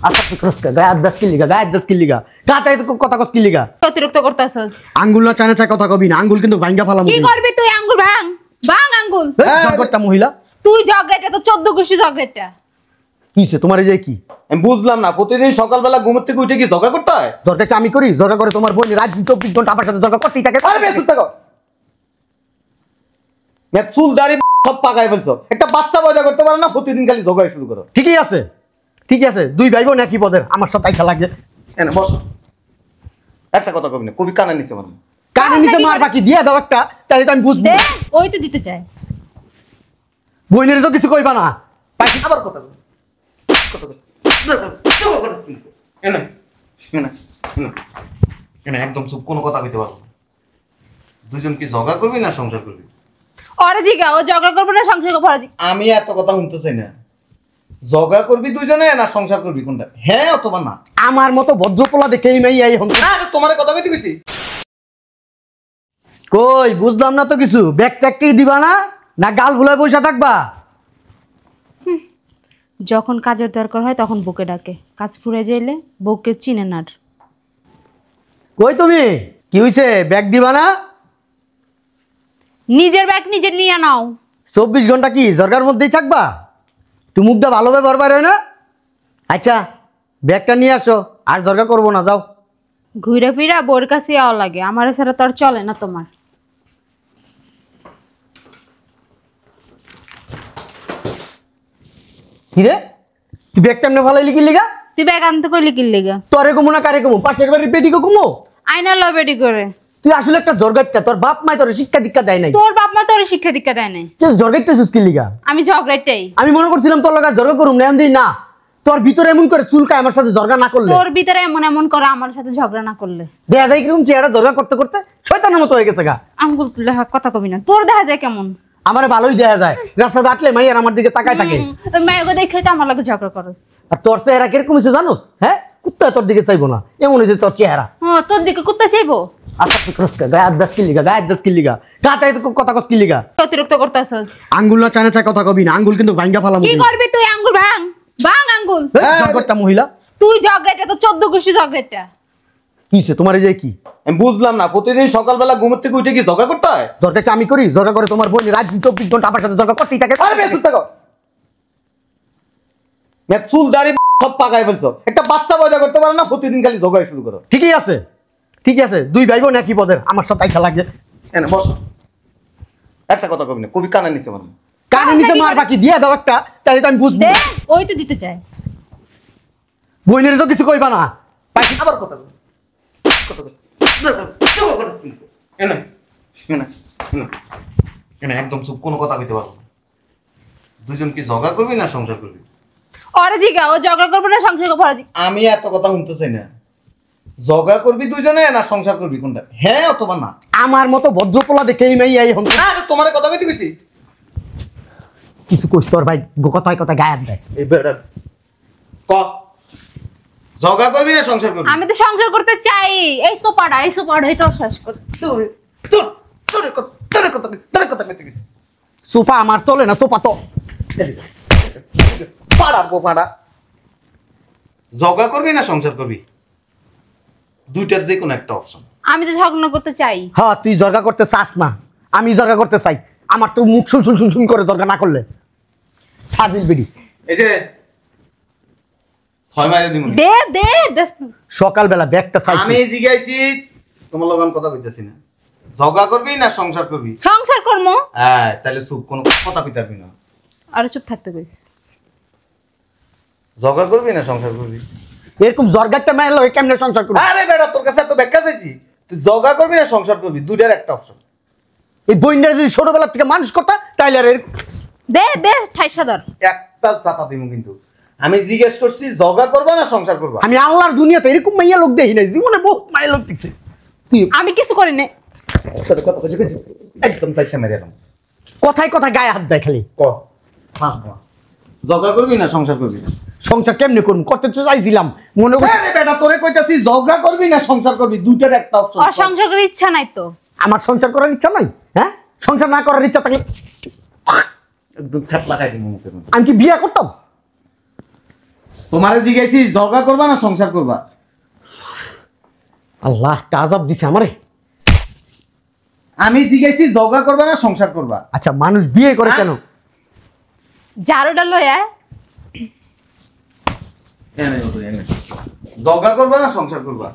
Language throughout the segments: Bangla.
আচ্ছা তুই করছকা গায়ের 10 কি লিগা গায়ের 10 কি লিগা কাটাই তো কথা কস কি লিগা অতিরিক্ত করতেছস আঙ্গুল না চায়না চায় কথা কবি না আঙ্গুল কিন্তু ভাঙ্গা ফালাম কি করবি তুই আঙ্গুল ভাঙ ভাঙ আঙ্গুল জগরটা মহিলা তুই ঝগড়াটা তো 14 গুষ্টি ঝগড়াটা কিছে তোমার এই যে কি আমি বুঝলাম না প্রতিদিন সকালবেলা ঘুম থেকে উঠে কি ঝগড়া করতে হয়? জরটা আমি করি জরটা করে তোমার বোন রাত 24 ঘন্টা আমার সাথে জরটা করতেই থাকে আরে বেশ থাকো মে চুল দাড়ি সব পাকাই ফেলছো একটা বাচ্চা পয়দা করতে পারে না প্রতিদিন খালি ঝগড়া শুরু করো। ঠিকই আছে দুই ভাই বোন একই পদের আমার সাথে আইসা লাগে এনে বসো একটা কথা কবি না কবি কানে নিচে মারবে কানে নিচে মার বাকি দিয়ে দাও একটা তাহলে তো আমি বুঝবো দে ওই তো দিতে চাই বোনের তো কিছু কইবা না আবার কথা কবি কথা কবি এনে এনে এনে একদম চুপ কোনো কথা কইতে পারবো না। দুজন কি ঝগড়া করবি না সংসার করবি? ওরে জিগা ও ঝগড়া করবে না সংসার করবে ওরে আমি এত কথা শুনতে চাই না। ঝগড়া করবি দুজনে না সংসার করবি কোনটা? হ্যাঁ অথবা না। আমার মতো ভদ্রপোলা দেখেই মেয়ে এই হন না তোমার কথা কইতে কইছি কই বুঝলাম না তো কিছু ব্যাগ ট্যাগটি দিবা না না গাল ভুলায় বসে থাকবা? যখন কাজের দরকার হয় তখন বুকে ডাকে কাজ ফুরে যাইলে বউকে চিনে না আর কই তুমি কি হইছে ব্যাগ দিবা না? নিজের ব্যাগ নিজে নিয়ে নাও 24 ঘন্টা কি জরকার মধ্যেই থাকবা? তুই মুখটা ভালোভাবে বরবার হয় না? আচ্ছা ব্যাগটা নিয়ে আসো আর জরকার করবো না যাও ঘুরে ফিরা বোর কাছে যাওয়া লাগে আমার ছাড়া তো আর চলে না তোমার কিরে তুই ব্যাগটা এমনি ভালো লিখি লিগা তুই ব্যাগ আনতে কইলি কি লেগা তোরে কমু না কারে কমু পাশের বাড়ির পেটিকে কমু আয়না লবেডি করে তুই আসলে একটা জরগাটটা তোর বাপ মাই তোর শিক্ষা দীক্ষা দেয় নাই তোর বাপ মা তোর শিক্ষা দীক্ষা দেয় নাই তুই জরগাটটা সুস্কি লিগা আমি ঝগড়াটাই আমি মনে করছিলাম তোর লাগা জরগা করুম না এমনি না তোর ভিতরে এমন করে চুলকায় আমার সাথে জরগা না করলে তোর ভিতরে এমন এমন করে আমার সাথে ঝগড়া না করলে দেখা যায় কিরকম চেহারা জরগা করতে করতে শয়তানের মতো হয়ে গেছে গা আঙ্গুল তুলে কথা কবি না তোর দেখা যায় কেমন আমারে ভালোই দেখা যায় রাস্তা দাঁতলে মাইয়ার আমার দিকে তাকায় থাকে ওই মায়ের দেখে তো আমার লাগে ঝগড়া করস আর তোর চেহারা কিরকম হয়েছে জানোস হ্যাঁ কুত্তা তোর দিকে চাইবো না এমন হয়েছে তোর চেহারা হ্যাঁ তোর দিকে কুত্তা চাইবো আচ্ছা তুই করছকা গায়ের 10 কি লিগা গায়ের 10 কি লিগা কাটাই তো কথা কস কি লিগা অতিরিক্ত করতেছস আঙ্গুল না চায়না চায় কথা কবি না আঙ্গুল কিন্তু ভাঙ্গা ফালাম কি করবি তুই আঙ্গুল ভাঙ ভাঙ আঙ্গুল জগরটা মহিলা তুই ঝগড়াটা তো 14 গুষ্টি ঝগড়াটা কিছে তোমার এই যে কি আমি বুঝলাম না প্রতিদিন সকালবেলা ঘুম থেকে উঠে কি ঝগড়া করতে হয়? জরটা আমি করি জরটা করে তোমার বোন রাত 24 ঘন্টা আমার সাথে জরটা করতেই থাকে আরে বেশ থাকো মে চুল দাড়ি সব পাকাই ফেলছো একটা বাচ্চা পয়দা করতে পারে না প্রতিদিন খালি ঝগড়া শুরু করো। ঠিকই আছে দুই ভাই বোন একই পদের আমার সাথে আইসা লাগে এনে বসো একটা কথা কবি না কবি কানে নিচে মারবে কানে নিচে মার বাকি দিয়ে দাও একটা তাহলে তো আমি বুঝবো দে ওই তো দিতে চাই বোনের তো কিছু কইবা না আবার কথা কবি কথা কবি এনে এনে এনে একদম চুপ কোনো কথা কইতে পারবো না। দুজন কি ঝগড়া করবি না সংসার করবি? ওরে জিগা ও ঝগড়া করবে না সংসার করবে ওরে আমি এত কথা শুনতে চাই না। ঝগড়া করবি দুজনে না সংসার করবি কোনটা? হ্যাঁ অথবা না। আমার মতো ভদ্রপোলা দেখেই মেয়ে এই হন না তোমার কথা কইতে কইছি কিছু কইস তোর ভাই কথায় কথা গায়েব দেয় এই বেড়া ক ঝগড়া করবি না সংসার করবি? আমি তো সংসার করতে চাই এই সোপাড়া এই তো শেষ কর তোর কথা কইতে কইছি সোফা আমার চলে না সোফা তো পাড়া ঝগড়া করবি না সংসার করবি? দুইটার যে কোনো একটা অপশন। আমি তো ঝগড়া করতে চাই হ্যাঁ তুই জরগা করতে চাস না আমি জরগা করতে চাই আমার তো মুখ শুন করে জরগা না করলে ফাজিল বিড়ি এই যে 6 মাইলে দিমু দে দে সকালবেলা ব্যাগটা চাইছি আমি জিগাইছি তোমার লগে আমি কথা কইতাছি না। ঝগড়া করবি না সংসার করবি? সংসার করমু হ্যাঁ তাহলে চুপ কোনো কথা কইতে পারবি না। আর চুপ থাকতে কইস ঝগড়া করবি না সংসার করবি? এরকম জরগাটা মায়ের লগে কেমনে সংসার করবি? আরে বেটা তোর কাছে এত ব্যাখ্যা চাইছি তুই ঝগড়া করবি না সংসার করবি দুইটার একটা অপশন। এই বইন্ডার যদি ছোটবেলা থেকে মানুষ করতা তাইলে আর দে ঠাইসা ধর একটা জাতা দিমু কিন্তু আমি জিজ্ঞেস করছি ঝগড়া করবা না সংসার করবা? আমি আল্লাহর দুনিয়াতে এরকম মাইয়া লোক দেখি নাই জীবনে বহুত মাইয়া লোক দেখছি তুই আমি কিছু করি না তোর কথা কইছি একদম তাই সামনে এলাম কথায় গায়ে হাত দেয় খালি ক ঝগড়া করবি না সংসার করবি? সংসার কেমনে করবো করতে তো চাইছিলাম মনে করছি আরে বেটা তোরে কইতাছি ঝগড়া করবি না সংসার করবি দুইটার একটা অপশন। আর সংসার করার ইচ্ছা নাই তো আমার সংসার করার ইচ্ছা নাই হ্যাঁ সংসার না করার ইচ্ছা থাকলে একদম ছাপ লাগাই দিমু মুখের মধ্যে। আমি কি বিয়ে করতাম তোমারে জিজ্ঞাসি ঝগড়া করবা না সংসার করবা? আল্লাহ একটা আজাব দিছে আমারে। আমি জিজ্ঞাসি ঝগড়া করবা না সংসার করবা? আচ্ছা মানুষ বিয়ে করে কেন? ঝাড়ুটা লয়ে আয়। ঝগড়া করবা না সংসার করবা?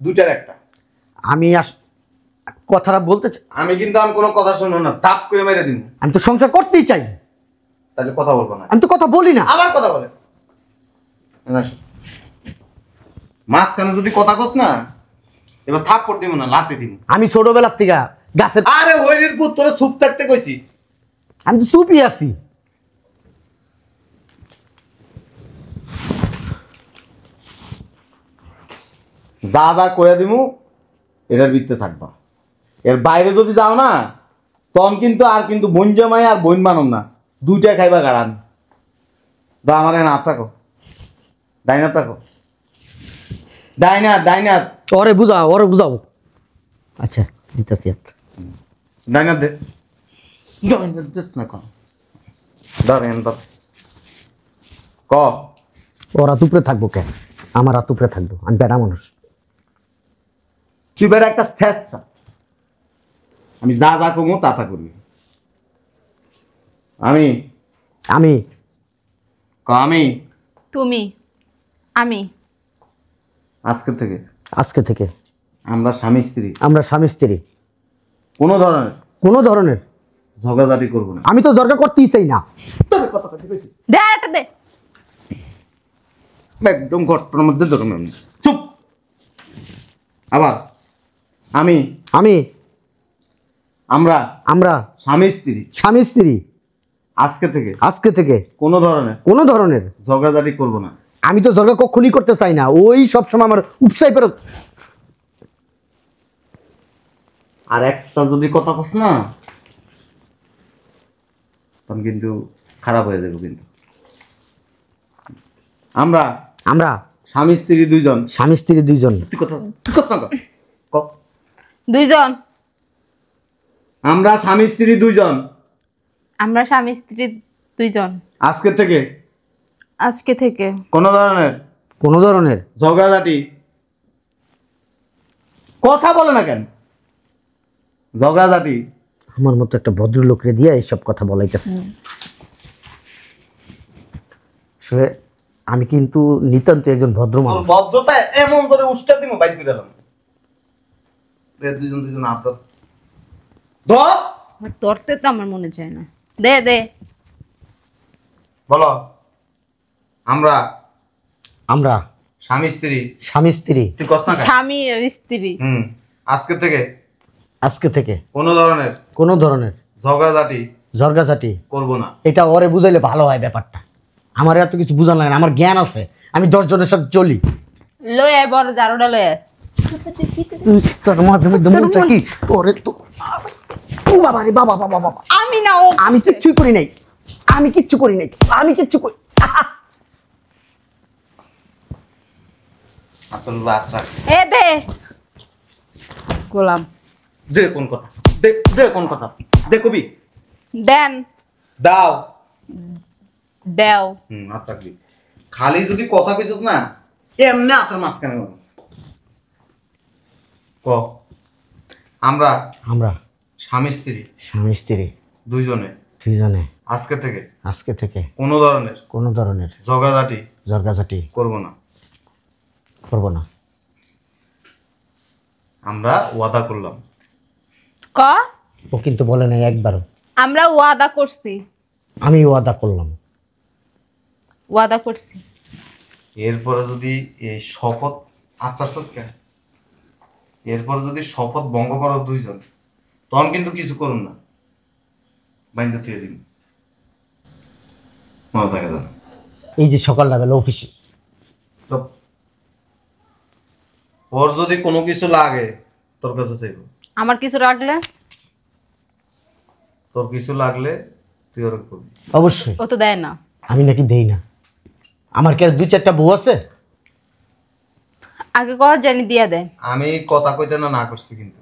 দুইটার একটা। আমি কথাটা বলতে আমি কিন্তু আমি কোনো কথা শুনবো না, তাপ করে মেরে দিন। আমি তো সংসার করতেই চাই, তাহলে কথা বলবো না। আমি তো কথা বলি না। আবার কথা বলে মাঝখানে যদি কথা কস না, এবার থাপ্পড় দিব না, লাথি দিব। আমি ছোটবেলার থেকে গাছের, আরে হইরির পুত, তোরে চুপ থাকতে কইছি। আমি তো চুপই আছি। যা যা কইয়া দিমু এটার ভিত্তে থাকবা। এর বাইরে যদি যাও না, তখন কিন্তু আর কিন্তু বোন জামাই আর বোন মানব না, দুইটা খাইবা গাড়ান। দা আমার না থাকো, ডাইনা থাকো, ডাইনা ওরে বুঝাও। আচ্ছা দিতেছি একটা। ডাইনা দে, ডাইনা দিস না কম ধরেন ধর ক। ওরা তুপরে থাকবো কেন? আমার আর তুপরে থাকবো, আমি বেড়া মানুষ। তুই বেটা একটা শেষা, আমি যা যা কমো তা তা করবি। আমি আমি আমি তুমি, আমি। আজকে থেকে আমরা স্বামী স্ত্রী, আমরা স্বামী স্ত্রী, কোনো ধরনের ধরনের ঝগড়াঝাটি করবো না। আমি তো ঝগড়া করতেই চাই না। দে আরেকটা দে। একদম ঘটনার মধ্যে ধরুন, চুপ। আবার আমি আমরা আমরা স্বামী স্ত্রী আজকে থেকে কোনো ধরনের ঝগড়াঝাটি করবো না। আমি তো ঝগড়া কখনই করতে চাই না, ওই সবসময় আমার উপসাই পেরো। আর একটা যদি কথা কস না, তখন কিন্তু খারাপ হয়ে যাবে। কিন্তু আমরা স্বামী স্ত্রী দুইজন। তুই কথা ক। দুইজন। আমরা স্বামী স্ত্রী দুইজন আমরা স্বামী স্ত্রী দুইজন। আজকে থেকে কোনো ধরনের ঝগড়াঝাটি, কথা বলে না কেন? ঝগড়াঝাটি আমার মতো একটা ভদ্রলোকরে দিয়ে এইসব কথা বলাইতেছে। আসলে আমি কিন্তু নিতান্ত একজন ভদ্র মানুষ। ভদ্রতা এমন করে উষ্টা দিব বাইক করে এলাম। দুইজন আদর ধর। ধরতে তো আমার মনে চায় না। দে দে। বলো। আমরা স্বামী স্ত্রী। তুই কষ্ট না। স্বামী আর স্ত্রী। আজকে থেকে কোনো ধরনের ঝগড়াঝাটি করবো না। এটা ওরে বুঝাইলে ভালো হয় ব্যাপারটা। আমার এত কিছু বুঝানো লাগে না, আমার জ্ঞান আছে, আমি 10 জনের সাথে চলি। লয়ে আয় বড় ঝাড়ুটা লয়ে আয়। তোর মাঝে মধ্যে মনটা কি ওরে তো বাবা রে বাবা। আমি না ও, আমি কিচ্ছু করি নাই। বাচ্চা এ দে গোলাম। দে কোন কথা দে কবি দেন দাও। দেও। আচ্ছা খালি যদি কথা কইছস না, এমনি আতার মাঝখানে ক। আমরা স্বামী স্ত্রী দুইজনে আজকে থেকে কোনো ধরনের ঝগড়াঝাটি করব না। আমরা ওয়াদা করলাম। ক। ও কিন্তু বলে নাই একবারও। আমরা ওয়াদা করছি। আমি ওয়াদা করলাম। এরপরে যদি এই শপথ এরপরে যদি শপথ ভঙ্গ করো দুইজন, তখন কিন্তু কিছু করুন না, বাইন্দা তুই দিন। মনে থাকে জানো। এই যে সকালটা গেল অফিসে, ওর যদি কোনো কিছু লাগে তোর কাছে চাইব। আমার কিছু রাখলে, তোর কিছু লাগলে তুই ওর করবি। অবশ্যই। ও তো দেয় না। আমি নাকি দেই না? আমার কি 2-4টা বউ আছে? আগে কথা জানি দিয়া দেয়। আমি কথা কইতে না করছি, কিন্তু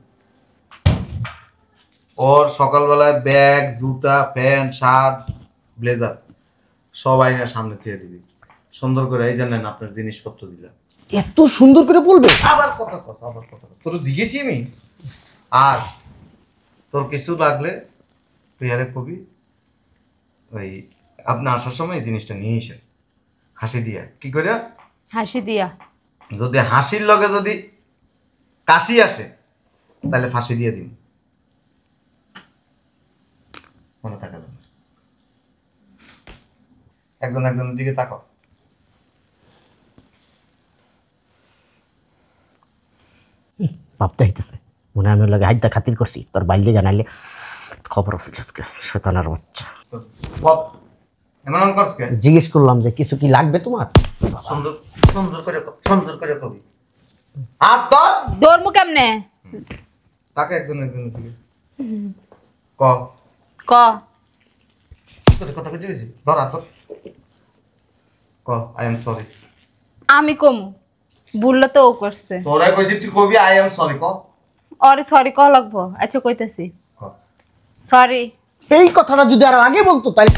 ওর সকালবেলায় ব্যাগ, জুতা, প্যান্ট, শার্ট, ব্লেজার সব আইনা সামনে থেকে দিবি। সুন্দর করে এই জানেন আপনার জিনিসপত্র দিলাম। এত সুন্দর করে বলবে? আবার কথা কস, আবার কথা কস। তোর জিজ্ঞেসি আমি। আর তোর কিছু লাগলে তুই আরে কবি, ওই আপনি আসার সময় এই জিনিসটা নিয়ে এসেন হাসি দিয়া। কি করে? হাসি দিয়া। যদি হাসির লগে যদি কাশি আসে তাহলে ফাঁসি দিয়ে দিন। মনে থাকা যাবে। একজন একজনের দিকে তাকাও। ভাবতে হইতেছে মনে হয় আমি ওর লগে হাইদা খাতির করছি, তোর বাইরে গানাইলে খবর আছে আজকে শয়তানের বাচ্চা। তো বল, এমন করছ কে? জিজ্ঞেস করলাম যে কিছু কি লাগবে তোমার? সুন্দর সুন্দর করে সুন্দর করে কবি। হাত ধর। দৌড়মু কেমনে? তাকে একজন একজনের দিকে ক। ক। তোর কথা কইতে গেছি, ধর হাত ধর। ক, আই এম সরি। আমি কমু, ভুললে তো ও করছে। তোরা কইছি তুই কবি আই এম সরি ক। অরে সরি ক লাগবো। আচ্ছা কইতাছি ক। সরি। এই কথাটা যদি আরো আগে বলতো তাই।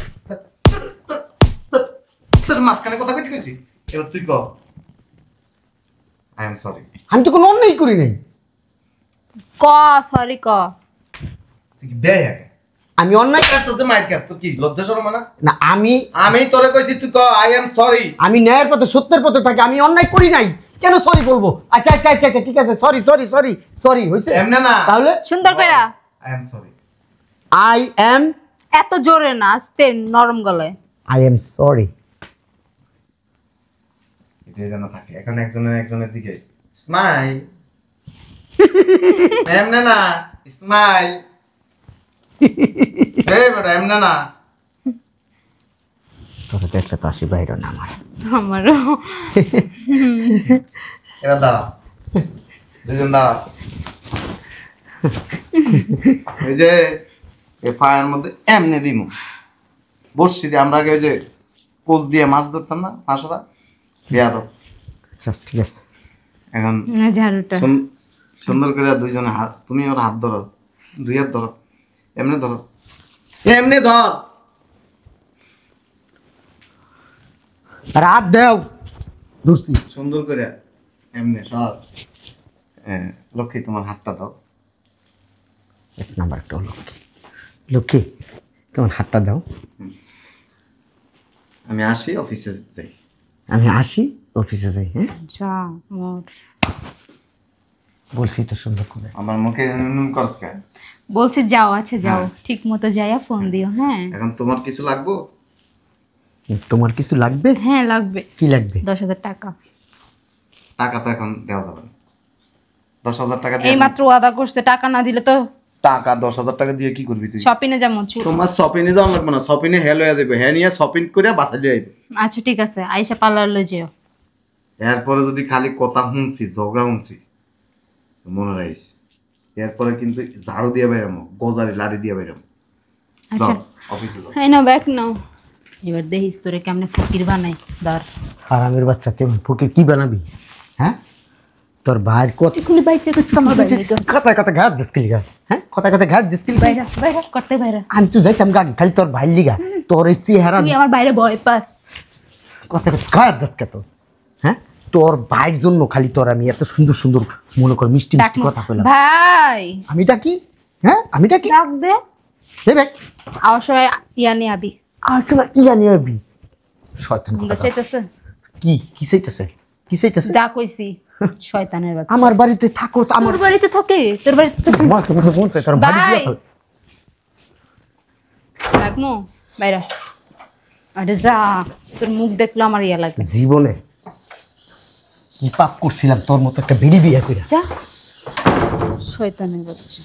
তোর মাঝখানে কথা কইতে গেছি, এবার তুই ক আই এম সরি। আমি তো কোনো অন্যায় করি নাই। ক সরি ক। তুই কি বেয়া? আমি অন্যায় তোর যে মাইর কাছ, তোর কি লজ্জা শরম না? না, আমি তোরে কইছি তুই ক আই এম সরি। আমি ন্যায়ের পথে সত্যের পথে থাকি, আমি অন্যায় করি নাই, কেন সরি বলবো? আচ্ছা আচ্ছা আচ্ছা আচ্ছা ঠিক আছে, সরি সরি সরি সরি হয়েছে। এমনে না, তাহলে সুন্দর কইরা। I am sorry. I am এত জোরে না, আস্তে নরম গলায়। I am sorry. এটা যেন থাকে। এখন একজনের একজনের দিকে স্মাইল। এমনে না, স্মাইল। এই বেটা এমনে না। তোকে দেখলে তো আসি বাইরে না আমার। আমারও। এবার দাঁড়া, দুজন দাঁড়া। এই যে এই ফায়ার মধ্যে এমনি দিমু বসছি দিয়ে, আমরা আগে ওই যে কোচ দিয়ে মাছ ধরতাম না, মাছরা দেয়া দাও। আচ্ছা ঠিক আছে। এখন ঝাড়ুটা সুন্দর করে দুইজনে হাত, তুমি ওর হাত ধরো, দুই হাত ধরো, এমনি ধরো, এমনি ধর। রাত দেও ধরছি। সুন্দর করে এমনি সর। লক্ষ্মী তোমার হাতটা দাও। এক নাম্বার একটা লক্ষ্মী। লক্ষ্মী তোমার হাতটা দাও। আমি আসি, অফিসে যাই। আমি আসি, অফিসে যাই। হ্যাঁ যা মোর। বলছি তো সুন্দর করে। আমার মুখে নুন করস কেন? বলছি যাও। আচ্ছা যাও, হ্যাঁ। ঠিক মতো যাইয়া ফোন দিও। হ্যাঁ এখন তোমার কিছু লাগবো? তোমার কিছু লাগবে? হ্যাঁ লাগবে। কি লাগবে? 10,000 টাকা। টাকা তো এখন দেওয়া যাবে না। 10,000 টাকা এই দিয়ে মাত্র ওয়াদা করছে, টাকা না দিলে তো টাকা 10,000 টাকা দিয়ে কি করবি তুই? শপিং এ যাবো। তোমার শপিংয়ে যাওয়া লাগবে না, শপিংয়ে হেল হয়ে যাবে। হ্যাঁ নিয়ে শপিং করে বাসায় দিয়ে আইবে। আচ্ছা ঠিক আছে, আইসা পার্লার লয়ে যেও। এরপরে যদি খালি কথা শুনছি, ঝগড়া শুনছি, মনে রাখিস এরপরে কিন্তু ঝাড়ু দিয়ে বেরামো, গজারি লাড়ি দিয়ে বেরামো। আচ্ছা অফিসে যাও। এই নাও ব্যাগ নাও। এবার দেখিস তোরে কেমনে ফকির বানাই। ধর হারামের বাচ্চা, কেমন ফকির কি বানাবি? হ্যাঁ তোর ভাইয়ের কথা খুলি বাইচে কিছু আমার বাইরে কথা কথা ঘাট দিসকিলি গা। হ্যাঁ কথা কথা ঘাট দিসকিলি বাইরে বাইরে করতে বাইরে। আমি তো যাইতাম গাড়ি খালি তোর ভাইয়ের লিগা। তোর এই চেহারা তুই আমার বাইরে ভয় পাস। কথা কথা ঘাট দিসকে তো। হ্যাঁ তোর ভাইয়ের জন্য খালি তোর আমি এত সুন্দর সুন্দর মনে কর মিষ্টি মিষ্টি কথা কইলাম। ভাই আমি ডাকি? হ্যাঁ আমি ডাকি? ডাক দে। হে ভাই আমার সময় ইয়া নিয়ে আবি। আর তোমার কি জানি আবি শয়তান মুন্ডা কথা। চাইতেছে। কি কি চাইতেছে? কি চাইতেছে? যা কইছি শয়তানের বাচ্চা। আমার বাড়িতে থাকোস, আমার তোর বাড়িতে থাকে, তোর বাড়িতে থাকে। মন চাই তোর বাড়ি ভাই। দিয়া ফেল। রাখমু বাইরে। আরে যা, তোর মুখ দেখলো আমার ইয়া লাগে। জীবনে কি পাপ করছিলাম তোর মতো একটা বিড়ি বিয়া কইরা। যা শয়তানের বাচ্চা।